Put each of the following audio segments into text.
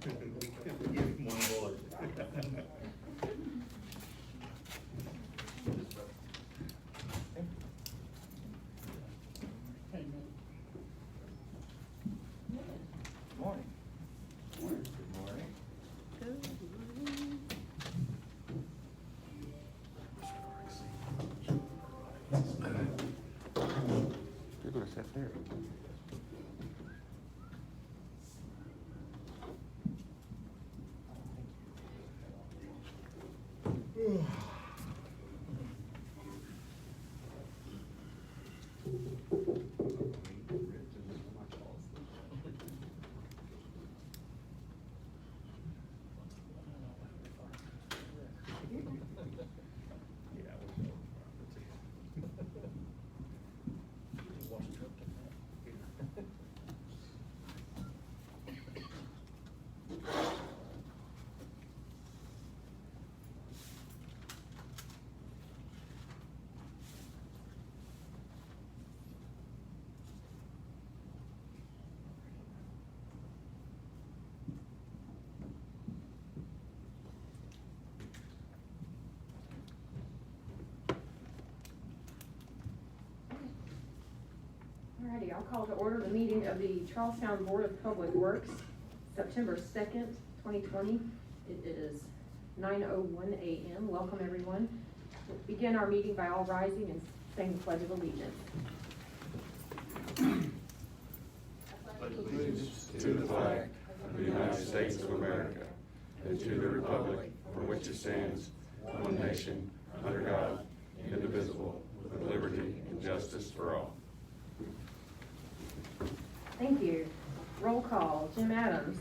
Give him one bullet. Morning. Good morning. You're gonna sit there. Yeah, Alrighty, I'll call to order the meeting of the Charlestown Board of Public Works, September 2nd, 2020. It is 9:01 a.m. Welcome, everyone. We'll begin our meeting by all rising and saying the Pledge of Allegiance. Allegiance to the flag of the United States of America and to the republic for which it stands, one nation, under God, indivisible, with liberty and justice for all. Thank you. Roll call. Jim Adams.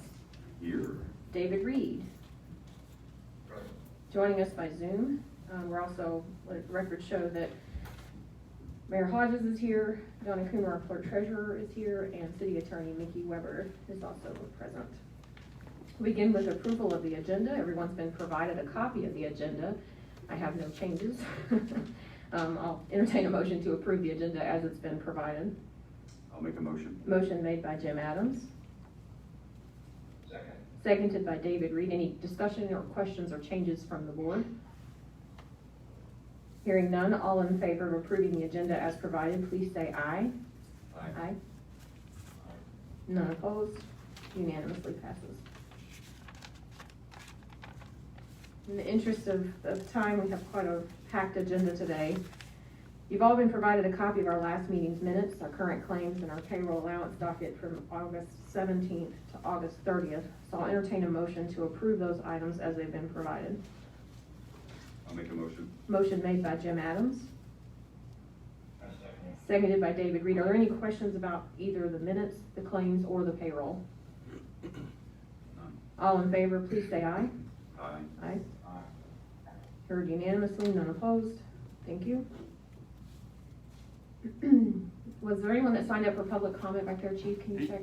Here. David Reed. Joining us by Zoom. We're also, let the record show that Mayor Hodges is here, Donna Coomer, our clerk treasurer, is here, and City Attorney Mickey Weber is also present. We'll begin with approval of the agenda. Everyone's been provided a copy of the agenda. I have no changes. I'll entertain a motion to approve the agenda as it's been provided. I'll make a motion. Motion made by Jim Adams. Second. Seconded by David Reed. Any discussion or questions or changes from the board? Hearing none, all in favor of approving the agenda as provided, please say aye. Aye. None opposed, unanimously passes. In the interest of time, we have quite a packed agenda today. You've all been provided a copy of our last meeting's minutes, our current claims, and our payroll allowance docket from August 17th to August 30th. So I'll entertain a motion to approve those items as they've been provided. I'll make a motion. Motion made by Jim Adams. Seconded by David Reed. Are there any questions about either the minutes, the claims, or the payroll? None. All in favor, please say aye. Aye. Aye. Heard unanimously, none opposed. Thank you. Was there anyone that signed up for public comment back there, Chief? Can you check?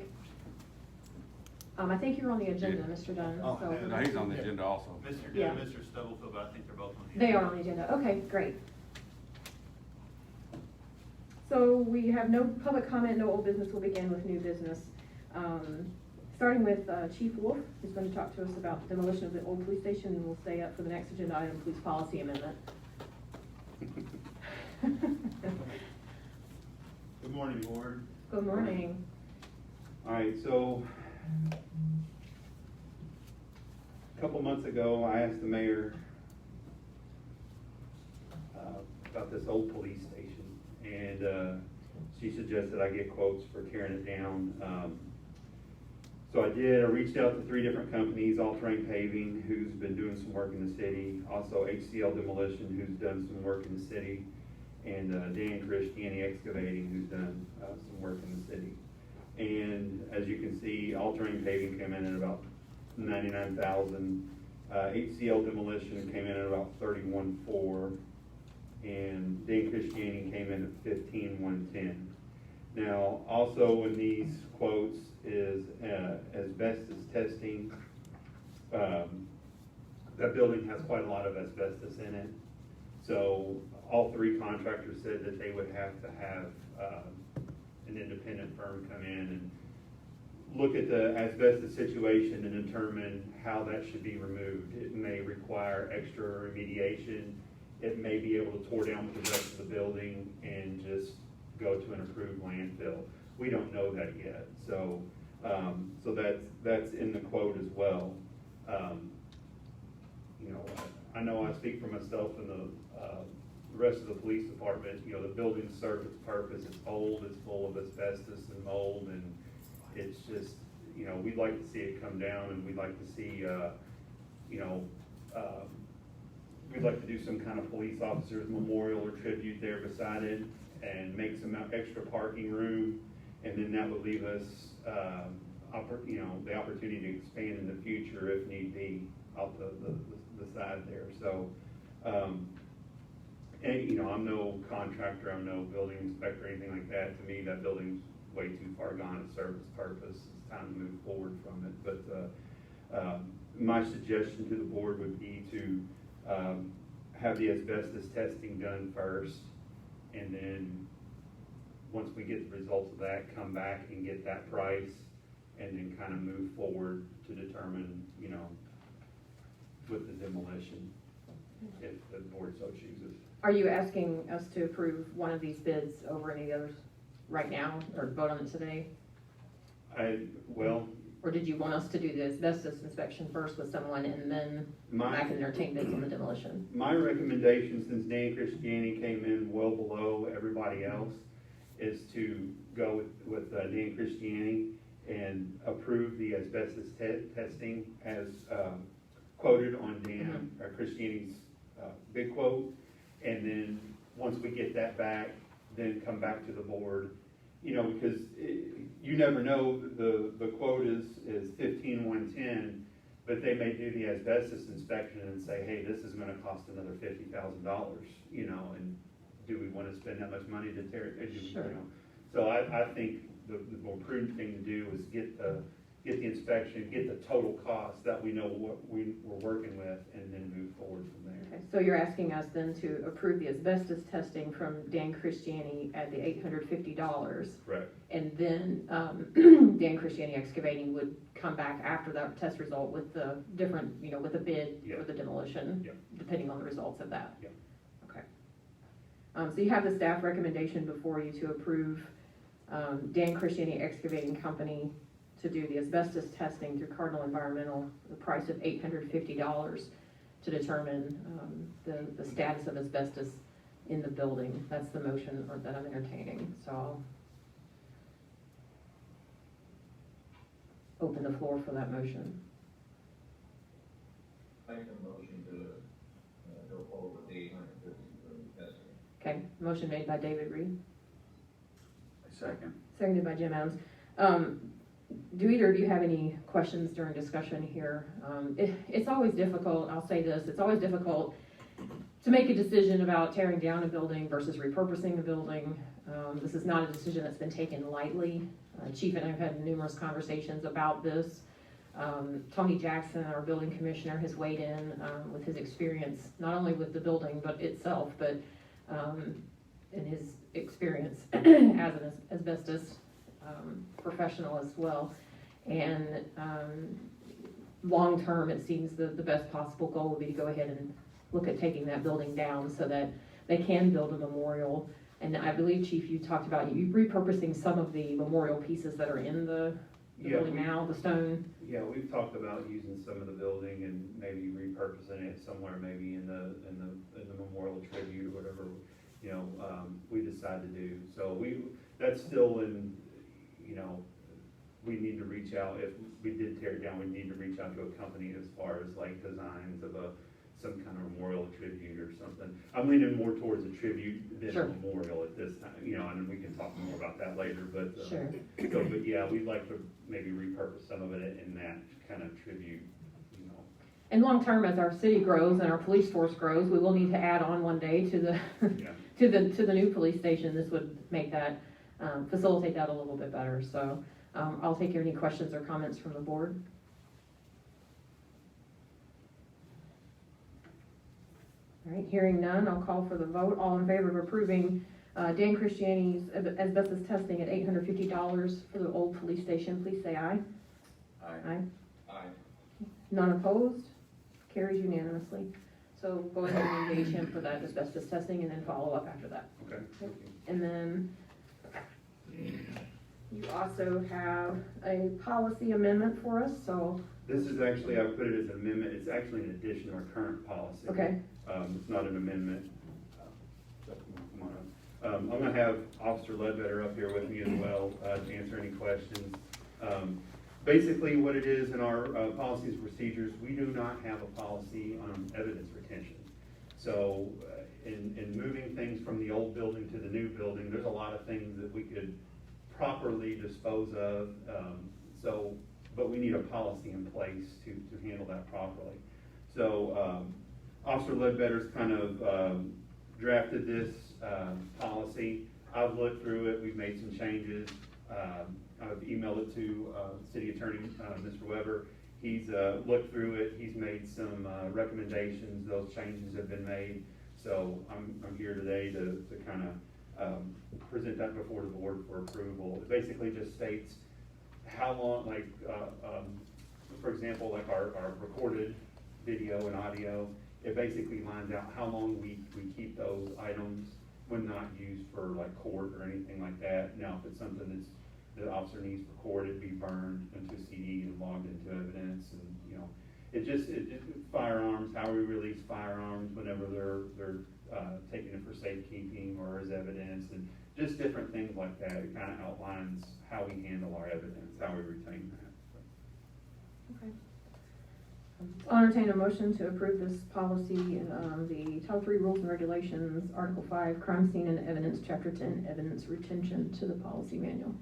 I think you're on the agenda, Yeah. Mr. Dunn. Oh, so- no, he's on the agenda also. Mr. Yeah. Dunn and Mr. Stubblefield, but I think they're both on the. They are on the agenda. Okay, great. So we have no public comment, no old business. We'll begin with new business. Starting with Chief Wolf, who's going to talk to us about the demolition of the old police station, and we'll stay up for the next agenda item, police policy amendment. Good morning, Board. Good morning. All right, so a couple months ago, I asked the mayor about this old police station, and she suggested I get quotes for tearing it down. So I did. I reached out to 3 different companies: All Terrain Paving, who's been doing some work in the city, also HCL Demolition, who's done some work in the city, and Dan Christiani Excavating, who's done some work in the city. And as you can see, All Terrain Paving came in at about $99,000. HCL Demolition came in at about $31,400, and Dan Christiani came in at $15,110. Now, also in these quotes is asbestos testing. That building has quite a lot of asbestos in it. So all 3 contractors said that they would have to have an independent firm come in and look at the asbestos situation and determine how that should be removed. It may require extra remediation. It may be able to tore down the rest of the building and just go to an approved landfill. We don't know that yet, so that's in the quote as well. You know I speak for myself and the rest of the police department. You know, the building served its purpose. It's old, it's full of asbestos and mold, and it's just, you know, we'd like to see it come down, and we'd like to see, we'd like to do some kind of police officers memorial or tribute there beside it, and make some extra parking room, and then that would leave us, the opportunity to expand in the future if need be off the side there. So, and you know, I'm no contractor, I'm no building inspector or anything like that. To me, that building's way too far gone. It served its purpose. It's time to move forward from it. But my suggestion to the board would be to have the asbestos testing done first, and then once we get the results of that, come back and get that price, and then kind of move forward to determine, you know, with the demolition, if the board so chooses. Are you asking us to approve one of these bids over any others right now, or vote on it today? Or did you want us to do the asbestos inspection first with someone and then back and entertain bids on the demolition? My recommendation, since Dan Christiani came in well below everybody else, is to go with Dan Christiani and approve the asbestos testing as quoted on Dan Christiani's big quote. And then once we get that back, then come back to the board. You know, because you never know, the quote is 15,110, but they may do the asbestos inspection and say, hey, this is gonna cost another $50,000, you know, and do we wanna spend that much money to tear it? Sure. You know? So I think the more prudent thing to do is get the inspection, get the total cost that we know what we're working with, and then move forward from there. Okay, so you're asking us then to approve the asbestos testing from Dan Christiani at the $850. Correct. And then Dan Christiani Excavating would come back after that test result with the different, you know, with a bid for the demolition, depending on the results of that. Yeah. Okay. So you have the staff recommendation before you to approve Dan Christiani Excavating Company to do the asbestos testing through Cardinal Environmental, the price of $850 to determine the status of asbestos in the building. That's the motion that I'm entertaining. So I'll open the floor for that motion. Make a motion to go forward with the 850 for the testing. Okay, motion made by David Reed, Second. seconded by Jim Adams. Do either of you have any questions during discussion here? It's always difficult, I'll say this, it's always difficult to make a decision about tearing down a building versus repurposing a building. This is not a decision that's been taken lightly. Chief and I have had numerous conversations about this. Tony Jackson, our building commissioner, has weighed in with his experience, not only with the building but itself, but in his experience as an asbestos professional as well. And long term, it seems the best possible goal would be to go ahead and look at taking that building down so that they can build a memorial. And I believe, Chief, you talked about you repurposing some of the memorial pieces that are in the building now, the stone. Yeah, we've talked about using some of the building and maybe repurposing it somewhere, maybe in the memorial tribute or whatever, you know, we decide to do. So that's still in, you know, we need to reach out. If we did tear it down, we need to reach out to a company as far as like designs of some kind of memorial tribute or something. I'm leaning more towards a tribute than a memorial at this time, you know, and we can talk more about that later, but but yeah, we'd like to maybe repurpose some of it in that kind of tribute, you know. And long term, as our city grows and our police force grows, we will need to add on one day to the to the new police station. This would make that facilitate that a little bit better. So I'll take any questions or comments from the board. All right, hearing none, I'll call for the vote. All in favor of approving Dan Christiani's asbestos testing at $850 for the old police station. Please say aye. Aye. Aye. None opposed? Carries unanimously. So go ahead and engage him for that asbestos testing and then follow up after that. Okay. And then you also have a policy amendment for us, so, This is actually, I put it as an amendment, it's actually an addition to our current policy. okay, It's not an amendment. Come on up. I'm gonna have Officer Ledbetter up here with me as well, to answer any questions. Basically, what it is in our policies and procedures, we do not have a policy on evidence retention. So, in moving things from the old building to the new building, there's a lot of things that we could properly dispose of. But we need a policy in place to handle that properly. So, Officer Ledbetter's kind of drafted this policy. I've looked through it, we've made some changes. I've emailed it to City Attorney, Mr. Weber. He's looked through it, he's made some recommendations, those changes have been made. So I'm here today to kind of present that before the board for approval. It basically just states how long, like, for example, like our recorded video and audio, it basically lines out how long we keep those items when not used for like court or anything like that. Now, if it's something that's the officer needs recorded, be burned into a CD and logged into evidence, and you know, firearms, how we release firearms whenever they're taking it for safekeeping or as evidence, and just different things like that. It kind of outlines how we handle our evidence, how we retain that. okay. I'll entertain a motion to approve this policy in the Title 3 Rules and Regulations, Article 5, Crime Scene and Evidence, Chapter 10, Evidence Retention to the policy manual.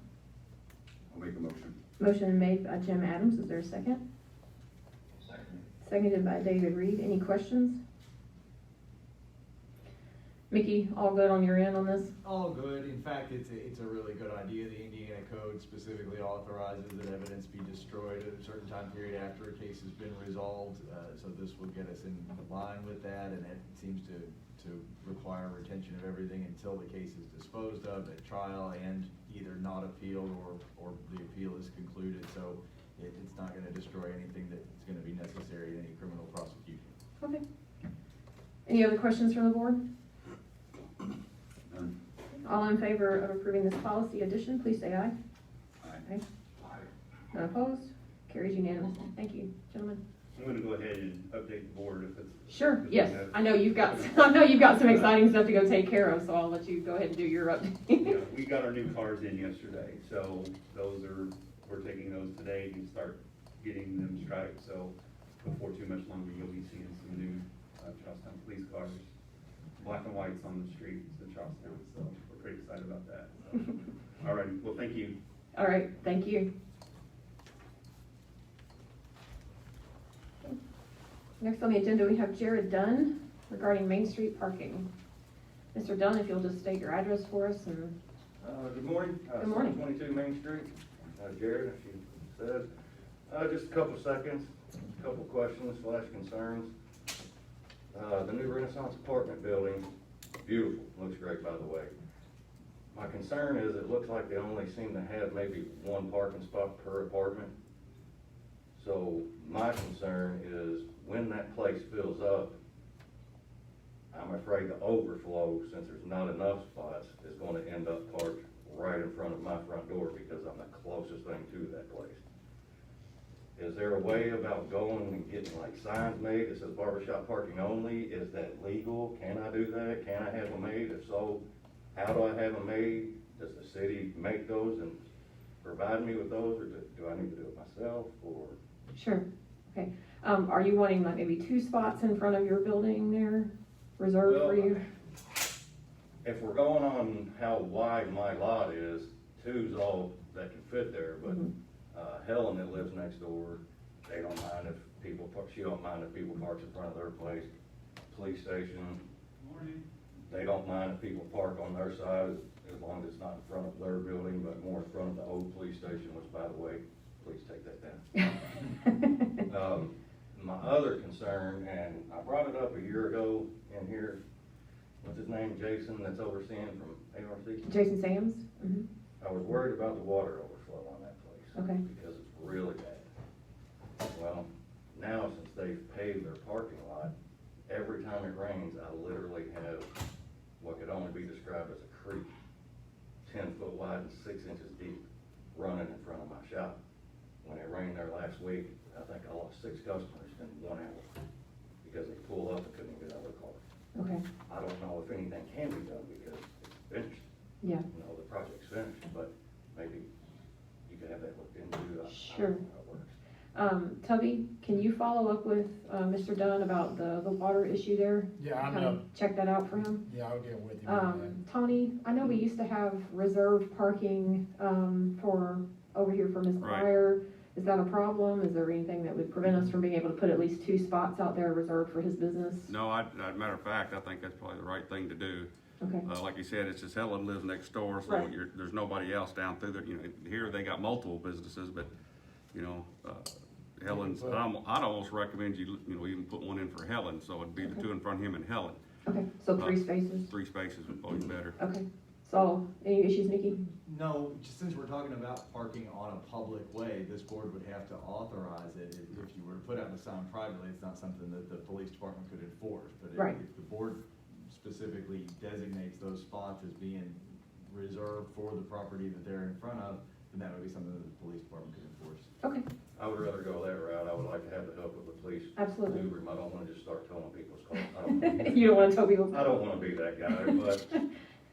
I'll make a motion. Motion made by Jim Adams. Is there a second? Second. Seconded by David Reed. Any questions? Mickey, all good on your end on this? All good. In fact, it's a really good idea. The Indiana Code specifically authorizes that evidence be destroyed at a certain time period after a case has been resolved. So this will get us in line with that, and it seems to require retention of everything until the case is disposed of at trial and either not appealed or the appeal is concluded. So it's not going to destroy anything that's going to be necessary in any criminal prosecution. Okay. Any other questions from the board? None. All in favor of approving this policy addition, please say aye. Aye. None opposed? Carries unanimously. Thank you, gentlemen. I'm gonna go ahead and update the board if it's. Sure, if we yes. have- I know you've got some exciting stuff to go take care of, so I'll let you go ahead and do your Yeah, update. we got our new cars in yesterday, so we're taking those today and start getting them striped, so before too much longer, you'll be seeing some new Charlestown police cars, black and whites on the streets in Charlestown, so we're pretty excited about that. All right, well, thank you. All right, thank you. Next on the agenda, we have Jared Dunn regarding Main Street parking. Mr. Dunn, if you'll just state your address for us and, Good morning. Good morning. 22 Main Street. Jared, as you said. Just a couple seconds, a couple questions / concerns. The new Renaissance apartment building, beautiful, looks great, by the way. My concern is it looks like they only seem to have maybe one parking spot per apartment. So my concern is when that place fills up, I'm afraid the overflow, since there's not enough spots, is going to end up parked right in front of my front door because I'm the closest thing to that place. Is there a way about going and getting like signs made that says barbershop parking only? Is that legal? Can I do that? Can I have them made? If so, how do I have them made? Does the city make those and provide me with those, or do I need to do it myself, or? sure, okay. Are you wanting like maybe 2 spots in front of your building there, reserved for you? If we're going on how wide my lot is, 2's all that can fit there, but Mhm. Helen that lives next door, they don't mind if people park, she don't mind if people park in front of their place. Police station, they don't mind if people park on their side as long as it's not in front of their building, but more in front of the old police station, which, by the way, please take that down. My other concern, and I brought it up a year ago in here, what's his name, Jason, that's overseeing from ARC? Jason Sams? Mhm. I was worried about the water overflow on that place. Okay. Because it's really bad. Well, now since they've paved their parking lot, every time it rains, I literally have what could only be described as a creek, 10 foot wide and 6 inches deep, running in front of my shop. When it rained there last week, I think I lost 6 customers in 1 hour because they pulled up and couldn't get out of their car. Okay, I don't know if anything can be done because it's finished. yeah. You know, the project's finished, but maybe you could have that looked into. I don't Sure. know how it works. Tubby, can you follow up with, Mr. Dunn about the water issue there? Yeah, I'm Kind of not- check that out for him? Yeah, I'll get with you on Tony, I know we used to have reserved parking, for, over here for Ms. Right. Meyer. Is that a problem? Is there anything that would prevent us from being able to put at least 2 spots out there reserved for his business? No, matter of fact, I think that's probably the right thing to do. Okay, Like you said, it's just Helen lives next door, so Right. there's nobody else down through there. You know, here they got multiple businesses, but, you know, Helen's, I'd almost recommend you even put one in for Helen, so it'd be the 2 in front of him and Helen. okay, so 3 spaces? 3 spaces would probably be better. Okay, so, any issues, Nikki? No, just since we're talking about parking on a public way, this board would have to authorize it. If you were to put out the sign privately, it's not something that the police department could enforce. But Right. if the board specifically designates those spots as being reserved for the property that they're in front of, then that would be something that the police department could enforce. Okay, I would rather go that route. I would like to have the help of the police. Absolutely. I don't wanna just start towing people's cars. I you don't wanna tell people? don't wanna be that guy, but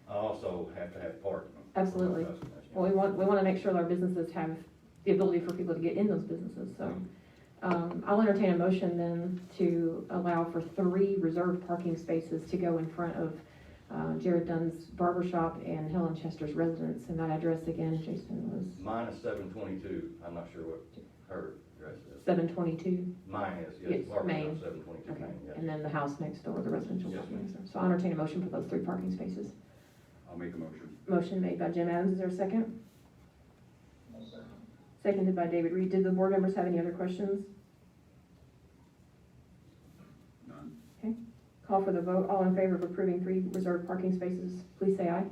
I also have to have parking. for my Absolutely. customers, you Well, know. we wanna make sure that our businesses have the ability for people to get in those businesses, so. I'll entertain a motion then to allow for 3 reserved parking spaces to go in front of, Jared Dunn's barber shop and Helen Chester's residence, and that address again, Jason, was Mine is 722. I'm not sure what her address is. 722? Mine is, Yes, yes, Barbara Main. House, 722 Okay, Main, yes. and then the house next door, the residential Yes, parking. ma'am. So I'll entertain a motion for those 3 parking spaces. I'll make a motion. Motion made by Jim Adams, is there a second? I'll second. Seconded by David Reed. Did the board members have any other questions? None. Okay, call for the vote. All in favor of approving 3 reserved parking spaces, please say aye.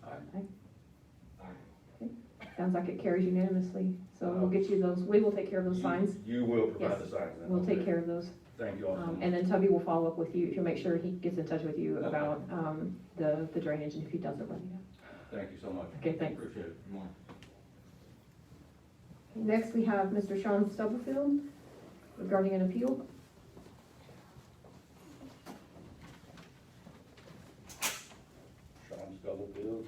Aye. Okay, sounds like it carries unanimously, so we'll get you those, we will take care of those signs. You will provide Yes, the signs then? We'll take Okay. care of those. Thank you all so much. And then Tubby will follow up with you, he'll make sure he gets in touch with you Okay. about, the drainage, and if he doesn't, let me know. Thank you so much. Okay, thanks. Appreciate it. Good morning. Next, we have Mr. Sean Stubblefield regarding an appeal. Sean Stubblefield,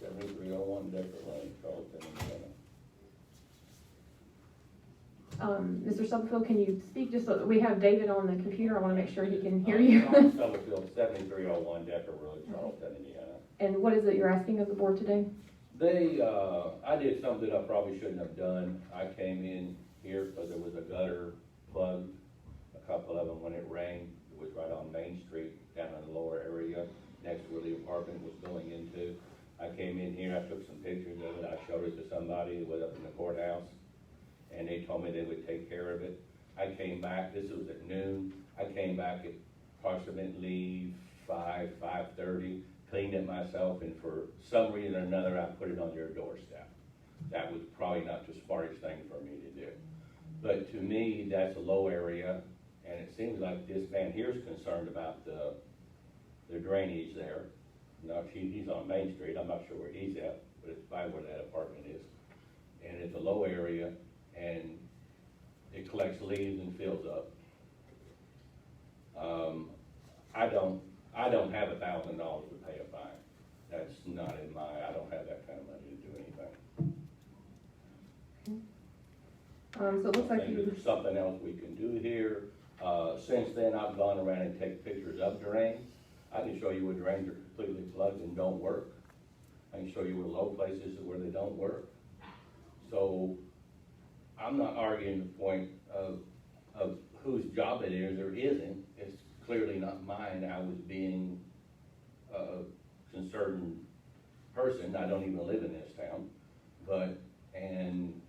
7301 Decker Lane, Charlestown, Indiana. Mr. Stubblefield, can you speak just, so we have David on the computer, I wanna make sure he can hear you. Sean Stubblefield, 7301 Decker Road, Charlestown, Indiana. And what is it you're asking of the board today? I did something I probably shouldn't have done. I came in here because there was a gutter plugged, a couple of them when it rained. It was right on Main Street, down in the lower area, next to where the apartment was going into. I came in here, I took some pictures of it, I showed it to somebody that was up in the courthouse, and they told me they would take care of it. I came back, this was at noon, I came back at approximately 5:30, cleaned it myself, and for some reason or another, I put it on your doorstep. That was probably not the smartest thing for me to do. But to me, that's a low area, and it seems like this man here is concerned about the drainage there. Now, he's on Main Street, I'm not sure where he's at, but it's by where that apartment is. And it's a low area, and it collects leaves and fills up. I don't have $1,000 to pay a fine. That's not in my, I don't have that kind of money to do anything. So it looks like Maybe you, there's something else we can do here. Since then, I've gone around and taken pictures of drains. I can show you where drains are completely plugged and don't work. I can show you where low places where they don't work. So I'm not arguing the point of whose job it is or isn't. It's clearly not mine. I was being a concerned person. I don't even live in this town, and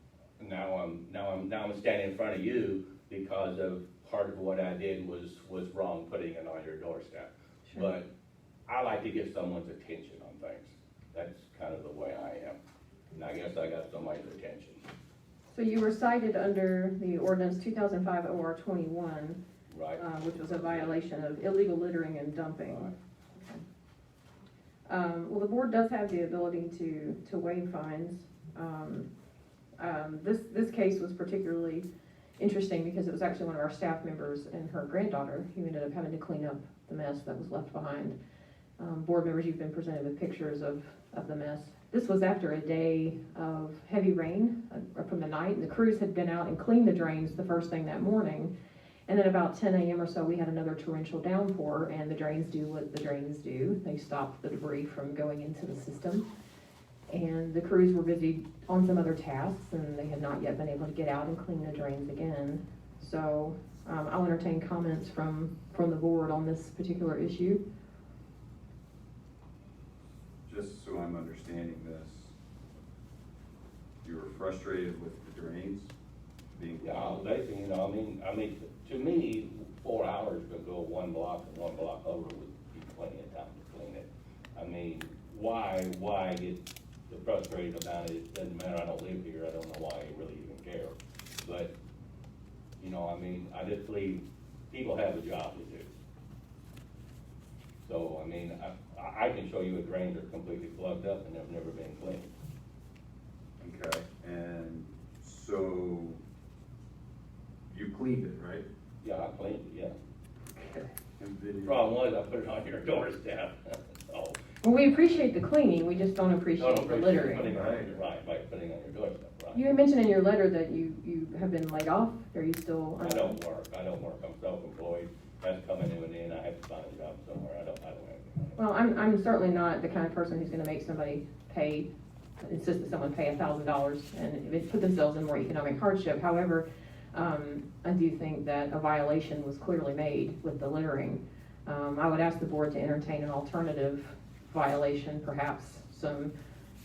now I'm standing in front of you because of part of what I did was wrong, putting it on your doorstep. Sure. But I like to get someone's attention on things. That's kind of the way I am. And I guess I got somebody's attention. So you were cited under the ordinance 2005 OR 21, Right. which was a violation of illegal littering and dumping. Well, the board does have the ability to waive fines. This case was particularly interesting because it was actually one of our staff members and her granddaughter who ended up having to clean up the mess that was left behind. Board members, you've been presented with pictures of the mess. This was after a day of heavy rain from the night, and the crews had been out and cleaned the drains the first thing that morning. And then about 10 a.m. or so, we had another torrential downpour, and the drains do what the drains do. They stop the debris from going into the system. And the crews were busy on some other tasks, and they had not yet been able to get out and clean the drains again. So I'll entertain comments from the board on this particular issue. Just so I'm understanding this, you were frustrated with the drains being Yeah, clogged? basically, you know, I mean, to me, 4 hours to go one block and one block over would be plenty of time to clean it. I mean, why get frustrated about it? It doesn't matter, I don't live here, I don't know why you really even care. But, you know, I mean, I just believe people have a job to do. So, I mean, I can show you a drain that's completely plugged up and they've never been cleaned. Okay, and so you cleaned it, right? Yeah, I cleaned it, yeah. Okay. And then you- Problem was, I put it on your doorstep, so. Well, we appreciate the cleaning, we just don't appreciate the littering. Putting it on your, right, by putting it on your doorstep, right. You had mentioned in your letter that you have been laid off. Are you still? I don't work, I'm self-employed, that's coming in and then I have to find a job somewhere, I don't have anything. Well, I'm certainly not the kind of person who's gonna make somebody insist that someone pay $1,000 and put themselves in more economic hardship. However, I do think that a violation was clearly made with the littering. I would ask the board to entertain an alternative violation, perhaps some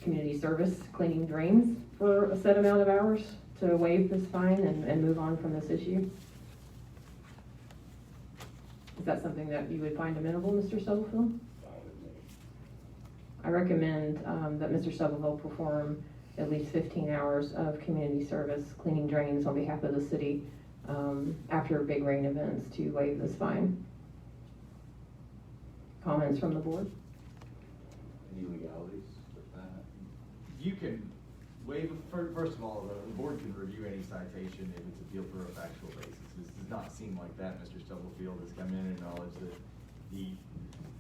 community service cleaning drains for a set amount of hours to waive this fine and move on from this issue. Is that something that you would find amenable, Mr. Stubblefield? Fine with me. I recommend that Mr. Stubblefield perform at least 15 hours of community service cleaning drains on behalf of the city after big rain events to waive this fine. Comments from the board? Any legalities with that? You can waive, first of all, the board can review any citation if it's appealed for a factual basis. This does not seem like that. Mr. Stubblefield has come in and acknowledged that he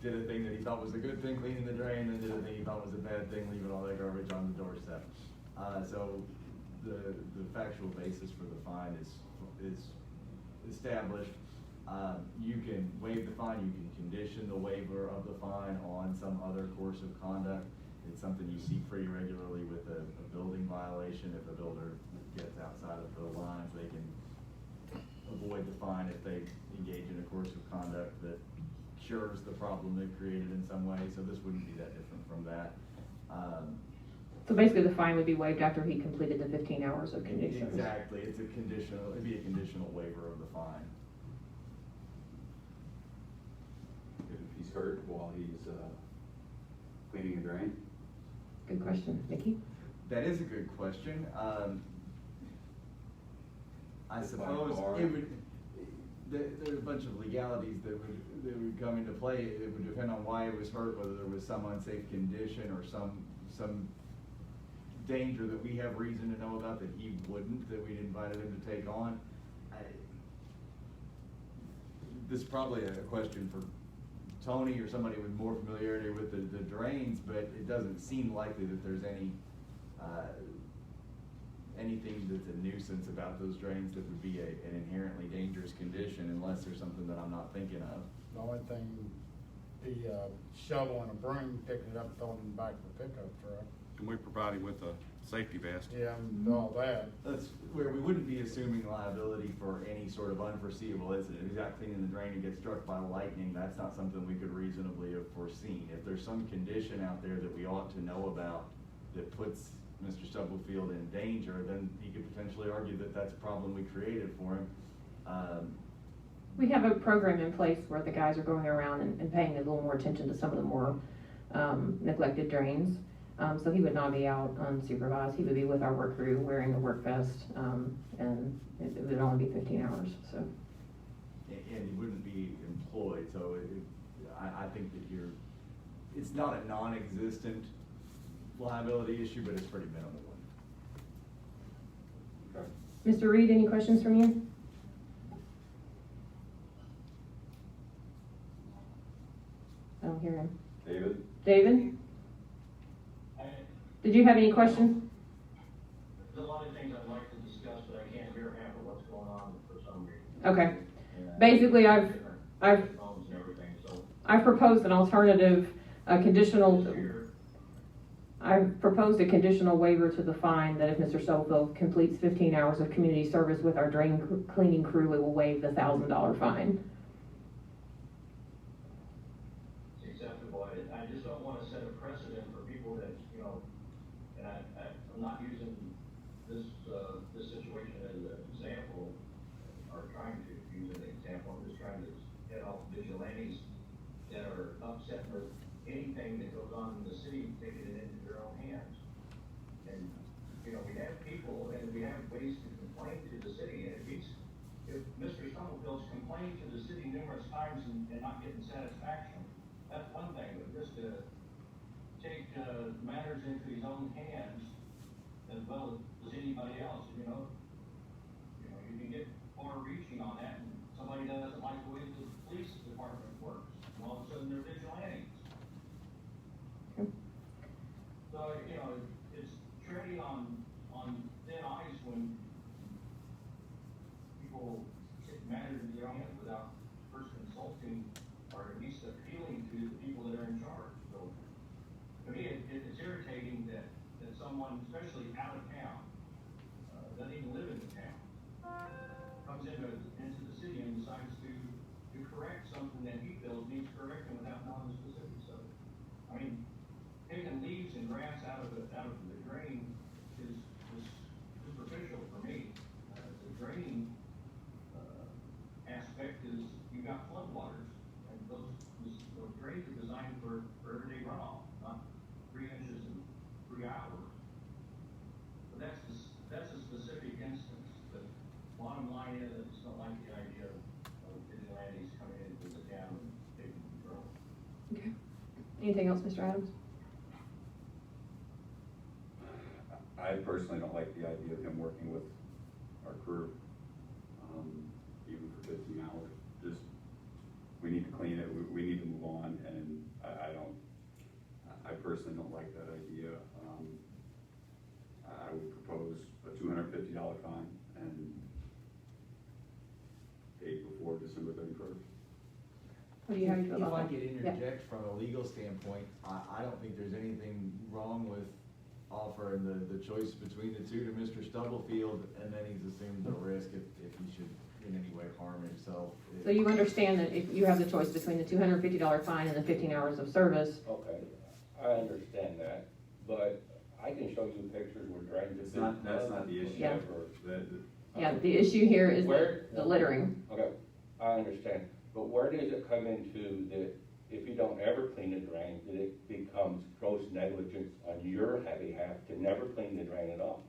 did a thing that he thought was a good thing, cleaning the drain, and did a thing he thought was a bad thing, leaving all that garbage on the doorstep. So the factual basis for the fine is established. You can waive the fine, you can condition the waiver of the fine on some other course of conduct. It's something you see pretty regularly with a building violation. If a builder gets outside of the lines, they can avoid the fine if they engage in a course of conduct that cures the problem they've created in some way. So this wouldn't be that different from that. So basically the fine would be waived after he completed the 15 hours of community service. Exactly, it'd be a conditional waiver of the fine. If he's hurt while he's cleaning a drain? Good question. Nikki? That is a good question. I If suppose I'm hard. it would, there's a bunch of legalities that would come into play. It would depend on why it was hurt, whether there was some unsafe condition or some danger that we have reason to know about that he wouldn't, that we'd invited him to take on. This is probably a question for Tony or somebody with more familiarity with the drains, but it doesn't seem likely that there's anything that's a nuisance about those drains that would be an inherently dangerous condition unless there's something that I'm not thinking of. The only thing, the shovel and a broom, picking it up, throwing it in the back of the pickup truck. And we provide him with a safety vest. Yeah, and all that. That's where we wouldn't be assuming liability for any sort of unforeseeable incident. If he's out cleaning the drain and gets struck by lightning, that's not something we could reasonably have foreseen. If there's some condition out there that we ought to know about that puts Mr. Stubblefield in danger, then he could potentially argue that that's a problem we created for him. We have a program in place where the guys are going around and paying a little more attention to some of the more neglected drains. So he would not be out unsupervised. He would be with our work crew wearing a work vest, and it would only be 15 hours, so. And he wouldn't be employed, so I think that it's not a non-existent liability issue, but it's pretty minimal one. Okay. Mr. Reed, any questions from you? I don't hear him. David? David? Did you have any questions? There's a lot of things I'd like to discuss, but I can't hear half of what's going on for some reason. Okay. And Basically, I've phones and everything, so. I've proposed an alternative, conditional. Here, I've proposed a conditional waiver to the fine that if Mr. Stubblefield completes 15 hours of community service with our drain cleaning crew, we will waive the $1,000 fine. it's acceptable. I just don't wanna set a precedent for people that, you know, and I'm not using this situation as an example, or trying to use an example. I'm just trying to head off vigilantes that are upset with anything that goes on in the city, taking it into their own hands. And, you know, we have people and we have ways to complain to the city, and if Mr. Stumblefield's complained to the city numerous times and not getting satisfaction, that's one thing, but just to take, matters into his own hands as well as anybody else, you know, you can get far reaching on that, and somebody doesn't like the way the police department works, and all of a sudden they're vigilantes. So, you know, it's treading on thin ice when people get matters in their own hands without first consulting or at least appealing to the people that are in charge. So, to me, it's irritating that someone, especially out of town, doesn't even live in the town, comes into the city and decides to correct something that he feels needs correcting without knowing the specifics of it. I mean, taking leaves and grass out of the drain is superficial for me. The draining aspect is you got floodwaters, and those drains are designed for everyday runoff, not 3 inches in 3 hours. But that's a specific instance. But bottom line is, I just don't like the idea of vigilantes coming into the town and taking control. Okay. Anything else, Mr. Adams? I personally don't like the idea of him working with our crew, even for 15 hours. Just, we need to clean it, we need to move on, and I personally don't like that idea. I would propose a $250 fine and paid before December 31st. What do you have to feel If about I that? could interject from a legal standpoint, I don't think there's anything wrong with offering the choice between the two to Mr. Stubblefield, and then he's assumed the risk if he should in any way harm himself. So you understand that if you have the choice between the $250 fine and the 15 hours of service, Okay, I understand that, but I can show you pictures where drains have been. That's not the issue. Yeah. The- yeah, the issue here is Where- the littering. Okay, I understand, but where does it come into that if you don't ever clean the drain, that it becomes gross negligence on your behalf to never clean the drain at all?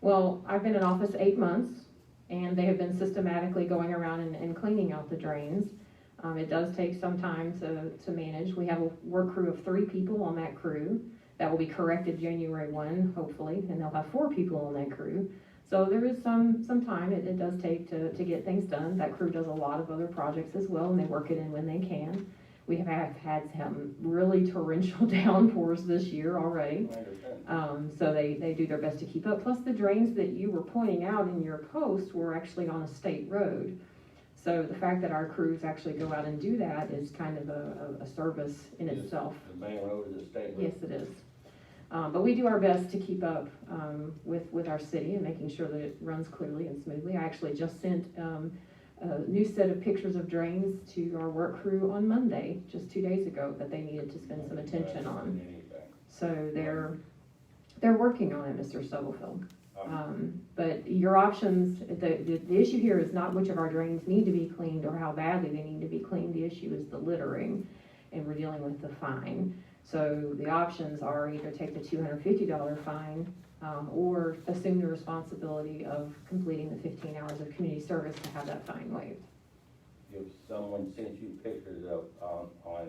Well, I've been in office 8 months, and they have been systematically going around and cleaning out the drains. It does take some time to manage. We have a work crew of 3 people on that crew. That will be corrected January 1, hopefully, and they'll have 4 people on that crew. So there is some time it does take to get things done. That crew does a lot of other projects as well, and they work it in when they can. We have had some really torrential downpours this year already. I understand. So they do their best to keep up. Plus the drains that you were pointing out in your post were actually on a state road. So the fact that our crews actually go out and do that is kind of a service in itself. The main road is a state road. Yes, it is. But we do our best to keep up with our city and making sure that it runs clearly and smoothly. I actually just sent a new set of pictures of drains to our work crew on Monday, just 2 days ago, that they needed to spend some attention on. So they're working on it, Mr. Stubblefield. But your options, the issue here is not which of our drains need to be cleaned or how badly they need to be cleaned. The issue is the littering, and we're dealing with the fine. So the options are either take the $250 fine, or assume the responsibility of completing the 15 hours of community service to have that fine waived. If someone sent you pictures of, on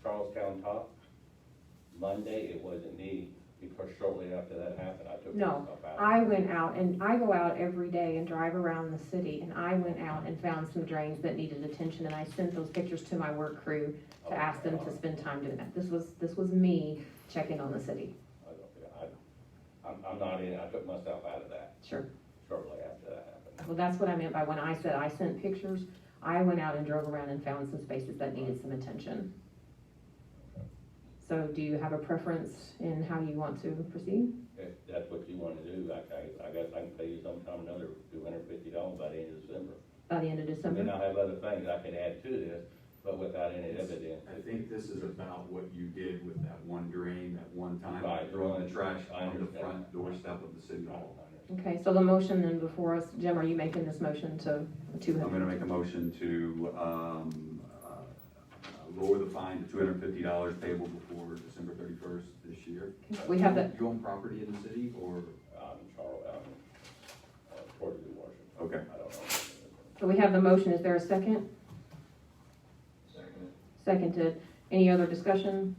Charlestown top, Monday, it wasn't me, because shortly after that happened, I took No, myself out. I went out, and I go out every day and drive around the city, and I went out and found some drains that needed attention, and I sent those pictures to my work crew to ask them to spend time doing that. This was me checking on the city. I'm not in, I took myself out of that Sure. shortly after that happened. Well, that's what I meant by when I said I sent pictures. I went out and drove around and found some spaces that needed some attention. So do you have a preference in how you want to proceed? If that's what you wanna do, I guess I can pay you sometime another $250 by the end of December. By the end of And December? then I have other things I can add to this, but without any evidence. I think this is about what you did with that one drain, that one time, Right. throwing the trash I on the understand. front doorstep of the city hall. Okay, so the motion then before us, Jim, are you making this motion to I'm gonna make a motion to, lower the fine to $250 payable before December 31st this year. We have that. You own property in the city, or? Port of Washington. Okay. I don't know. So we have the motion. Is there a second? Second. Seconded. Any other discussion?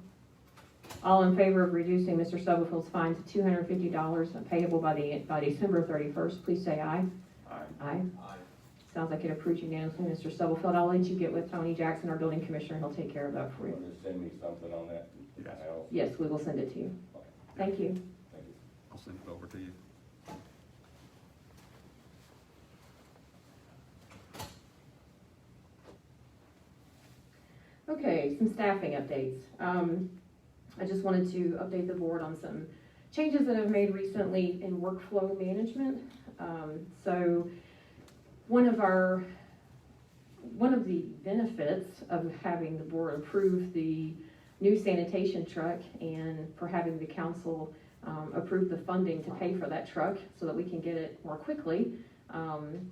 All in favor of reducing Mr. Stubblefield's fine to $250 payable by December 31st, please say aye. Aye. Aye. Aye. Sounds like it approved unanimously, Mr. Stubblefield. I'll let you get with Tony Jackson, our building commissioner, and he'll take care of that for You you. want to send me something on that? Yes. I'll- Yes, we will send it to you. Thank you. Thank you. I'll send it over to you. Okay, some staffing updates. I just wanted to update the board on some changes that I've made recently in workflow management. So one of the benefits of having the board approve the new sanitation truck and for having the council approve the funding to pay for that truck so that we can get it more quickly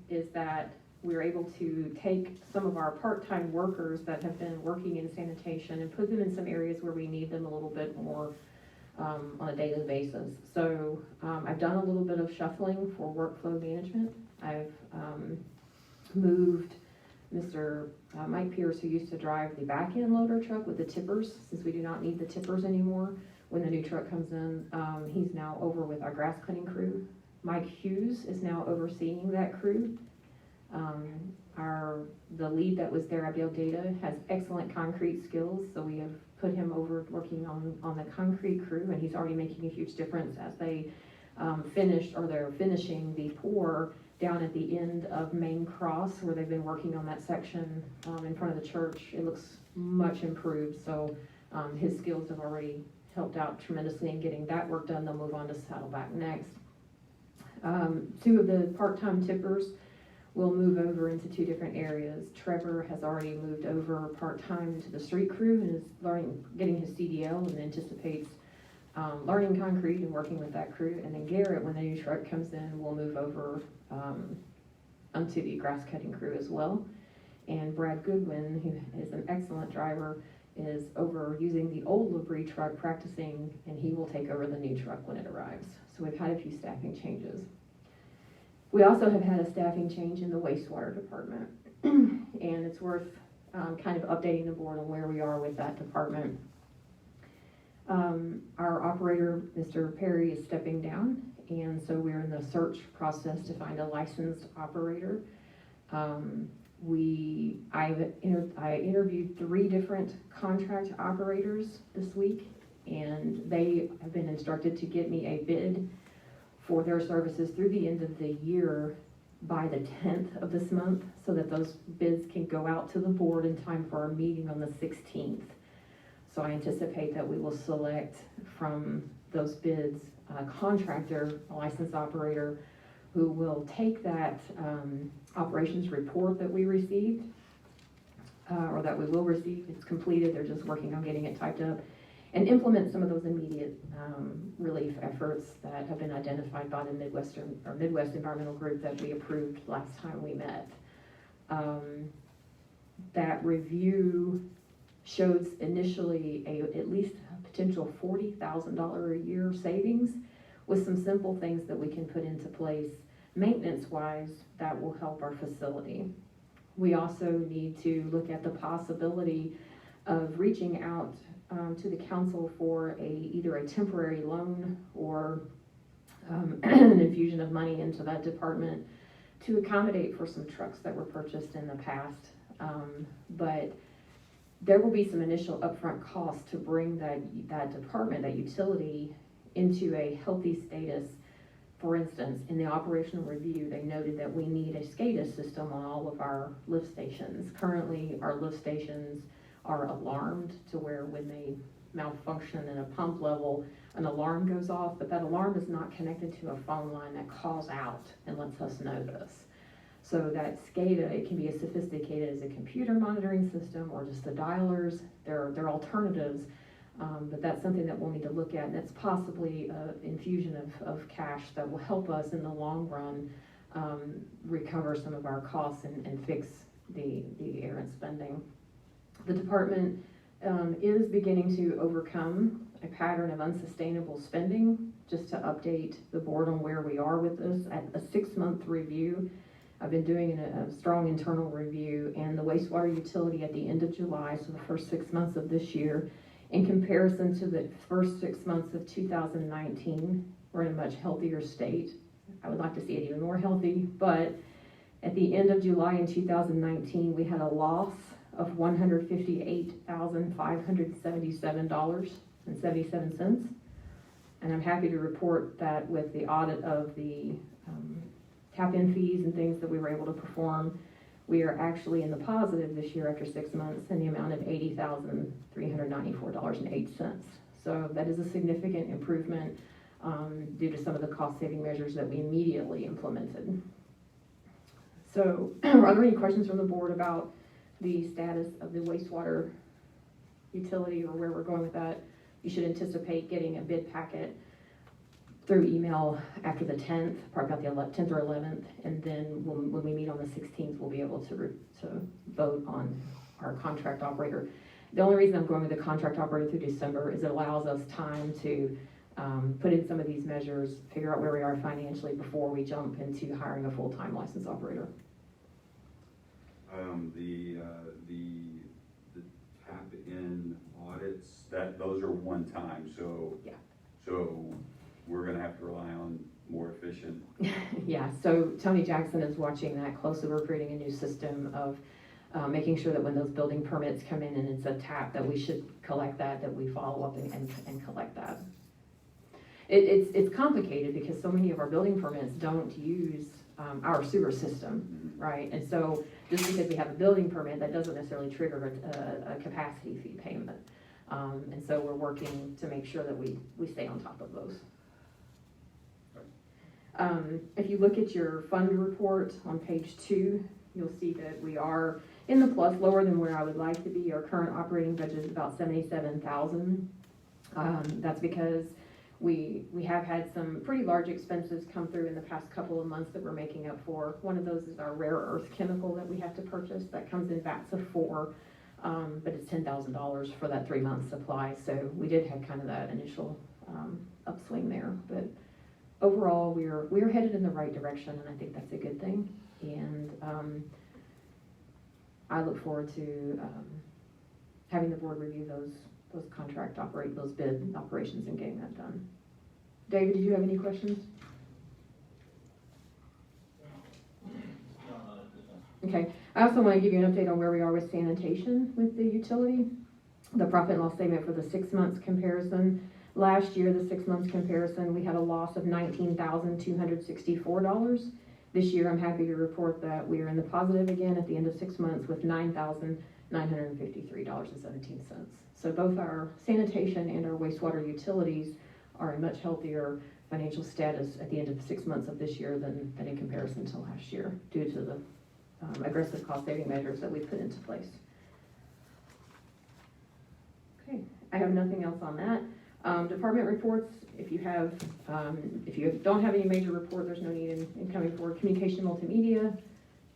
is that we're able to take some of our part-time workers that have been working in sanitation and put them in some areas where we need them a little bit more on a daily basis. So I've done a little bit of shuffling for workflow management. I've moved Mr. Mike Pierce, who used to drive the back-end loader truck with the tippers, since we do not need the tippers anymore. When the new truck comes in, he's now over with our grass cutting crew. Mike Hughes is now overseeing that crew. The lead that was there, Abiel Data, has excellent concrete skills, so we have put him over working on the concrete crew, and he's already making a huge difference as they they're finishing the pour down at the end of Main Cross, where they've been working on that section in front of the church. It looks much improved, so his skills have already helped out tremendously in getting that work done. They'll move on to Saddleback next. Two of the part-time tippers will move over into two different areas. Trevor has already moved over part-time to the street crew and is getting his CDL and anticipates learning concrete and working with that crew. And then Garrett, when the new truck comes in, will move over onto the grass cutting crew as well. And Brad Goodwin, who is an excellent driver, is over using the old Labrie truck practicing, and he will take over the new truck when it arrives. So we've had a few staffing changes. We also have had a staffing change in the wastewater department, and it's worth kind of updating the board on where we are with that department. Our operator, Mr. Perry, is stepping down, and so we're in the search process to find a licensed operator. I interviewed 3 different contract operators this week, and they have been instructed to get me a bid for their services through the end of the year by the 10th of this month, so that those bids can go out to the board in time for our meeting on the 16th. So I anticipate that we will select from those bids a contractor, a licensed operator, who will take that operations report that we received, or that we will receive. It's completed, they're just working on getting it typed up. and implement some of those immediate relief efforts that have been identified by the Midwest Environmental Group that we approved last time we met. That review shows initially at least a potential $40,000 a year savings with some simple things that we can put into place maintenance-wise that will help our facility. We also need to look at the possibility of reaching out to the council for either a temporary loan or an infusion of money into that department to accommodate for some trucks that were purchased in the past. But there will be some initial upfront costs to bring that department, that utility, into a healthy status. For instance, in the operational review, they noted that we need a SCADA system on all of our lift stations. Currently, our lift stations are alarmed to where when they malfunction at a pump level, an alarm goes off, but that alarm is not connected to a phone line that calls out and lets us know this. So that SCADA, it can be as sophisticated as a computer monitoring system or just the dialers. They're alternatives, but that's something that we'll need to look at, and that's possibly an infusion of cash that will help us in the long run recover some of our costs and fix the errant spending. The department is beginning to overcome a pattern of unsustainable spending. Just to update the board on where we are with this, at a 6-month review, I've been doing a strong internal review, and the wastewater utility at the end of July, so the first 6 months of this year, in comparison to the first 6 months of 2019, we're in a much healthier state. I would like to see it even more healthy, but at the end of July in 2019, we had a loss of $158,577.77. And I'm happy to report that with the audit of the tap-in fees and things that we were able to perform, we are actually in the positive this year after 6 months in the amount of $80,394.08. So that is a significant improvement due to some of the cost-saving measures that we immediately implemented. So are there any questions from the board about the status of the wastewater utility or where we're going with that? You should anticipate getting a bid packet through email after the 10th, probably about the 10th or 11th, and then when we meet on the 16th, we'll be able to vote on our contract operator. The only reason I'm going with the contract operator through December is it allows us time to put in some of these measures, figure out where we are financially before we jump into hiring a full-time licensed operator. The tap-in audits, those are one time, so. Yeah. So we're gonna have to rely on more efficient. Yeah, so Tony Jackson is watching that closely. We're creating a new system of making sure that when those building permits come in and it's a tap, that we should collect that we follow up and collect that. It's complicated because so many of our building permits don't use our sewer system, right? And so just because we have a building permit, that doesn't necessarily trigger a capacity fee payment. And so we're working to make sure that we stay on top of those. If you look at your fund report on page 2, you'll see that we are in the plus, lower than where I would like to be. Our current operating budget is about $77,000. That's because we have had some pretty large expenses come through in the past couple of months that we're making up for. One of those is our rare earth chemical that we have to purchase that comes in vats of 4, but it's $10,000 for that 3-month supply. So we did have kind of that initial upswing there, but overall, we're headed in the right direction, and I think that's a good thing. And I look forward to having the board review those bid operations and getting that done. David, did you have any questions? Okay. I also want to give you an update on where we are with sanitation with the utility. The profit and loss statement for the 6 months comparison. Last year, the 6 months comparison, we had a loss of $19,264. This year, I'm happy to report that we are in the positive again at the end of 6 months with $9,953.17. So both our sanitation and our wastewater utilities are in much healthier financial status at the end of 6 months of this year than in comparison to last year due to the aggressive cost saving measures that we put into place. Okay. I have nothing else on that. Department reports, if you don't have any major report, there's no need in coming forward. Communication multimedia,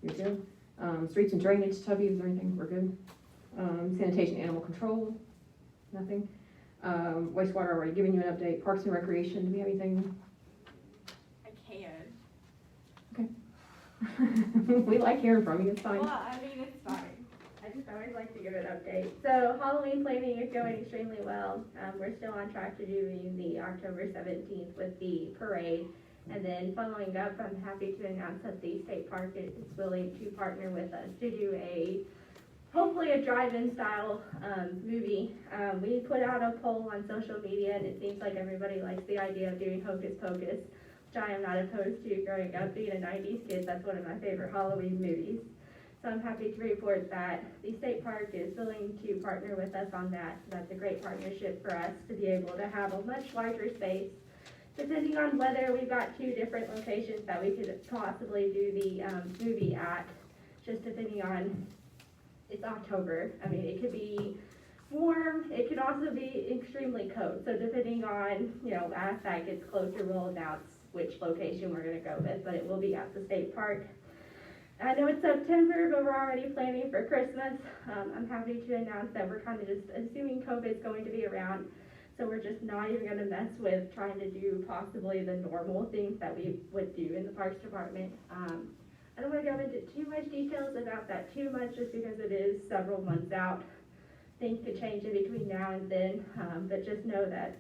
you're good. Streets and drainage, Tubby, is there anything? We're good. Sanitation, animal control, nothing. Wastewater, already given you an update. Parks and recreation, do we have anything? I can. Okay. We like hearing from you, it's fine. Well, I mean, it's fine. I just always like to give an update. So Halloween planning is going extremely well. We're still on track to doing the October 17th with the parade. And then following up, I'm happy to announce that the state park is willing to partner with us to do hopefully a drive-in style movie. We put out a poll on social media, and it seems like everybody likes the idea of doing Hocus Pocus, which I am not opposed to. Growing up, being a 90s kid, that's one of my favorite Halloween movies. So I'm happy to report that the state park is willing to partner with us on that. So that's a great partnership for us to be able to have a much larger space. Depending on whether we've got 2 different locations that we could possibly do the movie at, just depending on, it's October. I mean, it could be warm, it could also be extremely cold. So depending on, as that gets closer, we'll announce which location we're gonna go with, but it will be at the state park. I know it's September, but we're already planning for Christmas. I'm happy to announce that we're kind of just assuming COVID's going to be around, so we're just not even going to mess with trying to do possibly the normal things that we would do in the Parks Department. I don't want to go into too much details about that too much, just because it is several months out. Things could change in between now and then, but just know that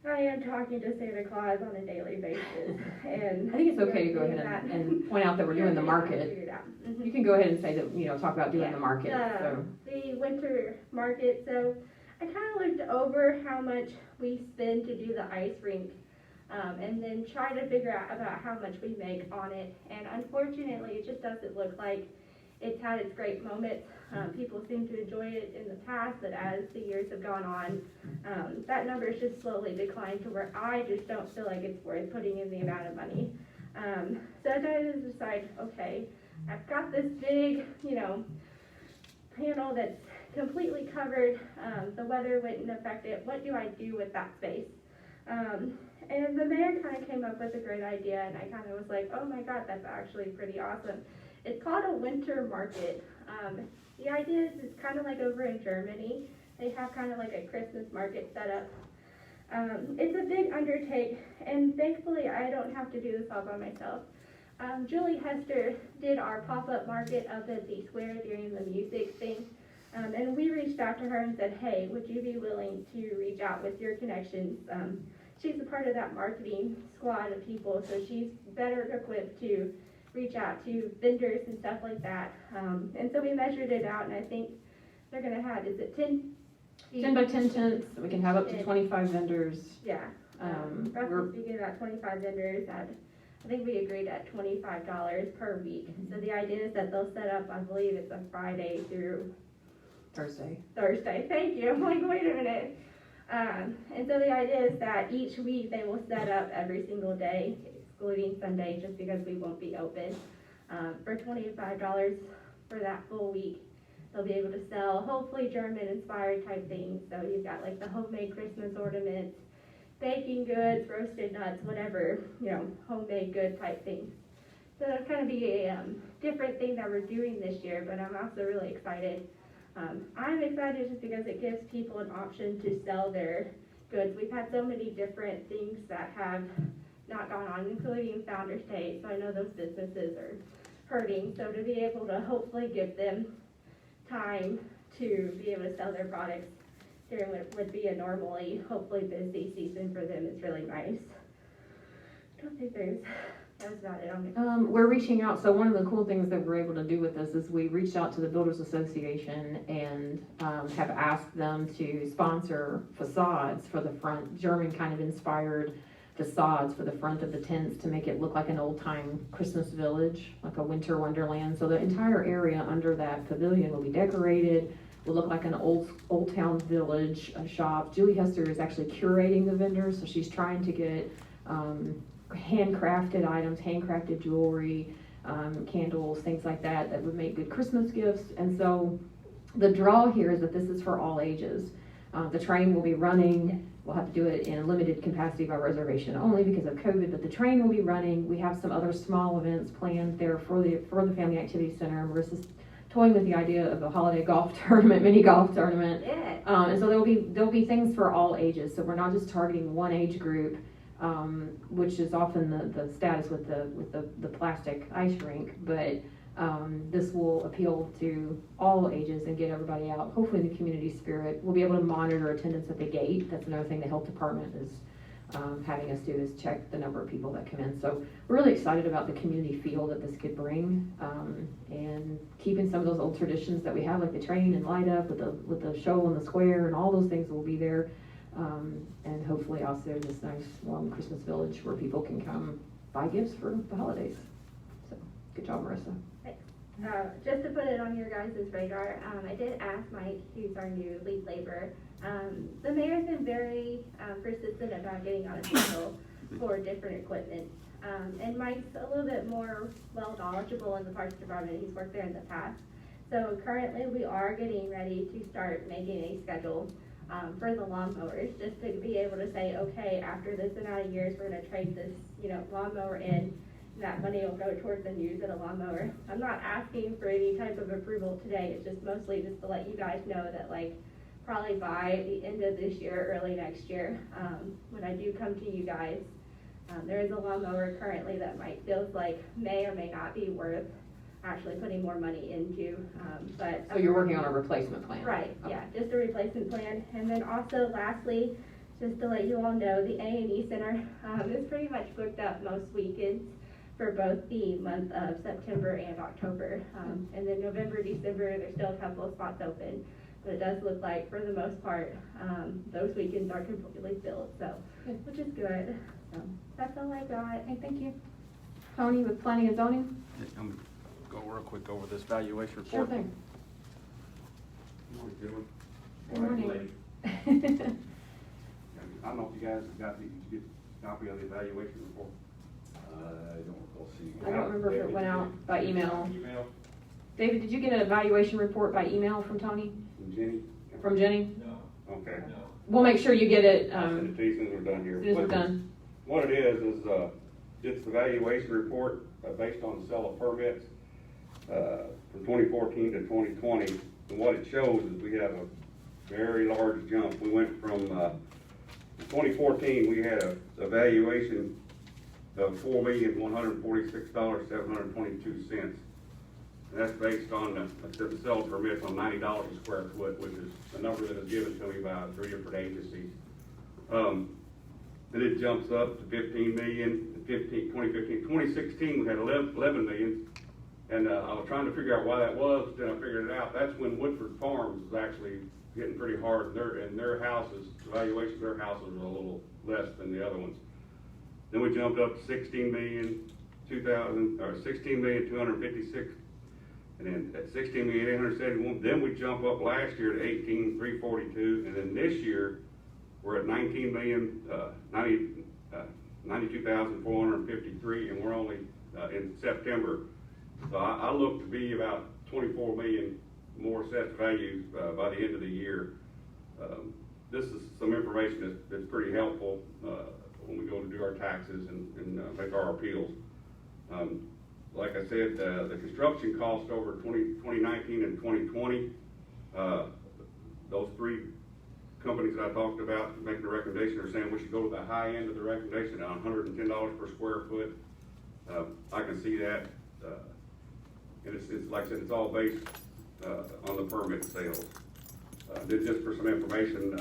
I am talking to Santa Claus on a daily basis, and I think it's okay to go ahead and point out that we're doing the market. Mm-hmm. You can go ahead and say that, talk about doing the market. So. The winter market, so I kind of looked over how much we spend to do the ice rink, and then try to figure out about how much we make on it, and unfortunately it just doesn't look like it's had its great moments. People seem to enjoy it in the past, but as the years have gone on, that number has just slowly declined to where I just don't feel like it's worth putting in the amount of money. So I decided to decide, okay, I've got this big, panel that's completely covered. The weather wouldn't affect it. What do I do with that space? And the mayor kind of came up with a great idea, and I kind of was like, oh my God, that's actually pretty awesome. It's called a winter market. The idea is it's kind of like over in Germany. They have kind of like a Christmas market set up. It's a big undertake, and thankfully I don't have to do this all by myself. Julie Hester did our pop-up market up at the square during the music thing, and we reached out to her and said, hey, would you be willing to reach out with your connections? She's a part of that marketing squad of people, so she's better equipped to reach out to vendors and stuff like that. And so we measured it out, and I think they're going to have, is it 10 by 10 tents, we can have up to 25 vendors. Yeah. Roughly speaking, about 25 vendors. I think we agreed at $25 per week. So the idea is that they'll set up, I believe it's a Friday through Thursday. Thank you. I'm like, wait a minute. And so the idea is that each week they will set up every single day, excluding Sunday, just because we won't be open. For $25 for that full week, they'll be able to sell hopefully German-inspired type things. So you've got like the homemade Christmas ornaments, baking goods, roasted nuts, whatever, homemade good type things. So that'll kind of be a different thing that we're doing this year, but I'm also really excited. I'm excited just because it gives people an option to sell their goods. We've had so many different things that have not gone on, including Founders Day, so I know those businesses are hurting. So to be able to hopefully give them time to be able to sell their products during what would be a normally, hopefully busy season for them is really nice. I don't think that's about it on We're reaching out, so one of the cool things that we're able to do with this is we reached out to the Builders Association and have asked them to sponsor facades for the front, German kind of inspired facades for the front of the tents to make it look like an old-time Christmas village, like a winter wonderland. So the entire area under that pavilion will be decorated, will look like an old town village shop. Julie Hester is actually curating the vendors, so she's trying to get handcrafted items, handcrafted jewelry, candles, things like that would make good Christmas gifts. And so the draw here is that this is for all ages. The train will be running. We'll have to do it in a limited capacity by reservation only because of COVID, but the train will be running. We have some other small events planned there for the Family Activity Center. Marissa's toying with the idea of a holiday golf tournament, mini golf tournament. Yeah. And so there'll be things for all ages. So we're not just targeting one age group, which is often the status with the plastic ice rink, but this will appeal to all ages and get everybody out, hopefully in the community spirit. We'll be able to monitor attendance at the gate. That's another thing the health department is having us do, is check the number of people that come in. So we're really excited about the community feel that this could bring, and keeping some of those old traditions that we have, like the train and light up with the show on the square, and all those things will be there. And hopefully also this nice warm Christmas village where people can come buy gifts for the holidays. So good job, Marissa. Just to put it on your guys' radar, I did ask Mike, who's our new lead laborer. The mayor's been very persistent about getting on a schedule for different equipment. And Mike's a little bit more well knowledgeable in the parks department. He's worked there in the past. So currently we are getting ready to start making a schedule for the lawnmowers, just to be able to say, okay, after this amount of years, we're gonna trade this, lawnmower in. That money will go towards the use of a lawnmower. I'm not asking for any type of approval today. It's just mostly just to let you guys know that, like, probably by the end of this year, early next year, when I do come to you guys, there is a lawnmower currently that Mike feels like may or may not be worth actually putting more money into. But So you're working on a replacement plan? Right, Okay. yeah, just a replacement plan. And then also lastly, just to let you all know, the A&E Center is pretty much booked up most weekends for both the month of September and October. And then November, December, there's still a couple of spots open. But it does look like, for the most part, those weekends are completely filled, so, which is good. So that's all I got. Okay, thank you. Tony with Planning and Zoning? I'm gonna go real quick over this valuation report. Sure thing. Good morning, Good morning. gentlemen. I don't know if you guys have got the copy of the evaluation report. I don't recall seeing I don't remember if it went out by email. Email David, did you get an evaluation report by email from Tony? from Jenny? From Jenny? No, Okay. no. We'll make sure you get it, I'll send it to you as soon as we're done here. as soon as we're done. What it is, it's the valuation report based on the sale of permits from 2014 to 2020. And what it shows is we have a very large jump. We went from, 2014, we had a valuation of $4,146,722. And that's based on the sale permits on $90 a square foot, which is a number that is given to me by 3 different agencies. Then it jumps up to 15 million in 2015. 2016, we had 11 million. And I was trying to figure out why that was, then I figured it out. That's when Woodford Farms was actually getting pretty hard. And their houses, the valuation of their houses was a little less than the other ones. Then we jumped up to 16,256. And then at 16,871, then we jump up last year to 18,342. And then this year, we're at 92,453, and we're only in September. So I look to be about 24 million more assessed values by the end of the year. This is some information that's pretty helpful when we go to do our taxes and make our appeals. Like I said, the construction cost over 2019 and 2020, those 3 companies that I talked about making the recommendation are saying we should go to the high end of the recommendation at $110 per square foot. I can see that. And it's like I said, it's all based on the permit sales. Just for some information,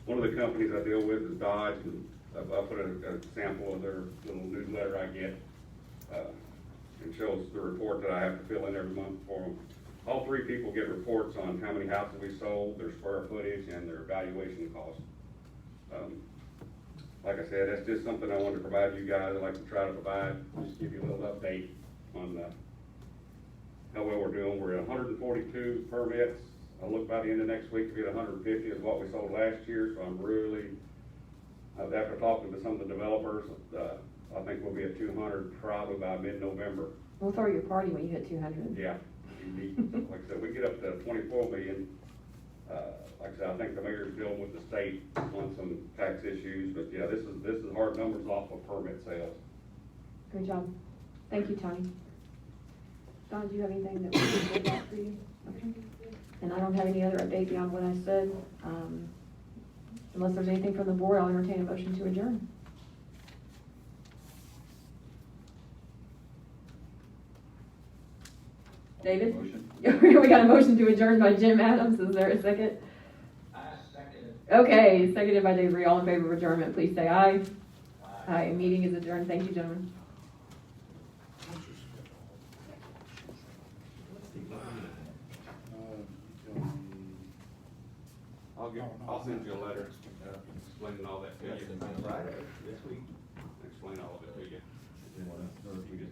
one of the companies I deal with is Dodge, and I put a sample of their little newsletter I get. It shows the report that I have to fill in every month for them. All 3 people get reports on how many houses we sold, their square footage, and their valuation cost. Like I said, that's just something I wanted to provide you guys. I'd like to try to provide, just give you a little update on how well we're doing. We're at 142 permits. I'll look by the end of next week to be at 150 is what we sold last year. So I'm really, after talking to some of the developers, I think we'll be at 200 probably by mid-November. We'll throw you a party when you hit 200. Yeah. Like I said, we get up to 24 million. Like I said, I think the mayor's dealing with the state on some tax issues, but yeah, this is hard numbers off of permit sales. Great job. Thank you, Tony. Don, do you have anything that we can look at for you? Okay. And I don't have any other update beyond what I said. Unless there's anything from the board, I'll entertain a motion to adjourn. David? Motion. We got a motion to adjourn by Jim Adams. Is there a second? I second it. Okay, seconded by Dave Ree. All in favor of adjournment, please say aye. Aye. Meeting is adjourned. Thank you, gentlemen. I'll send you a letter, explaining all that to you. Friday, This week. Explain all of it to you.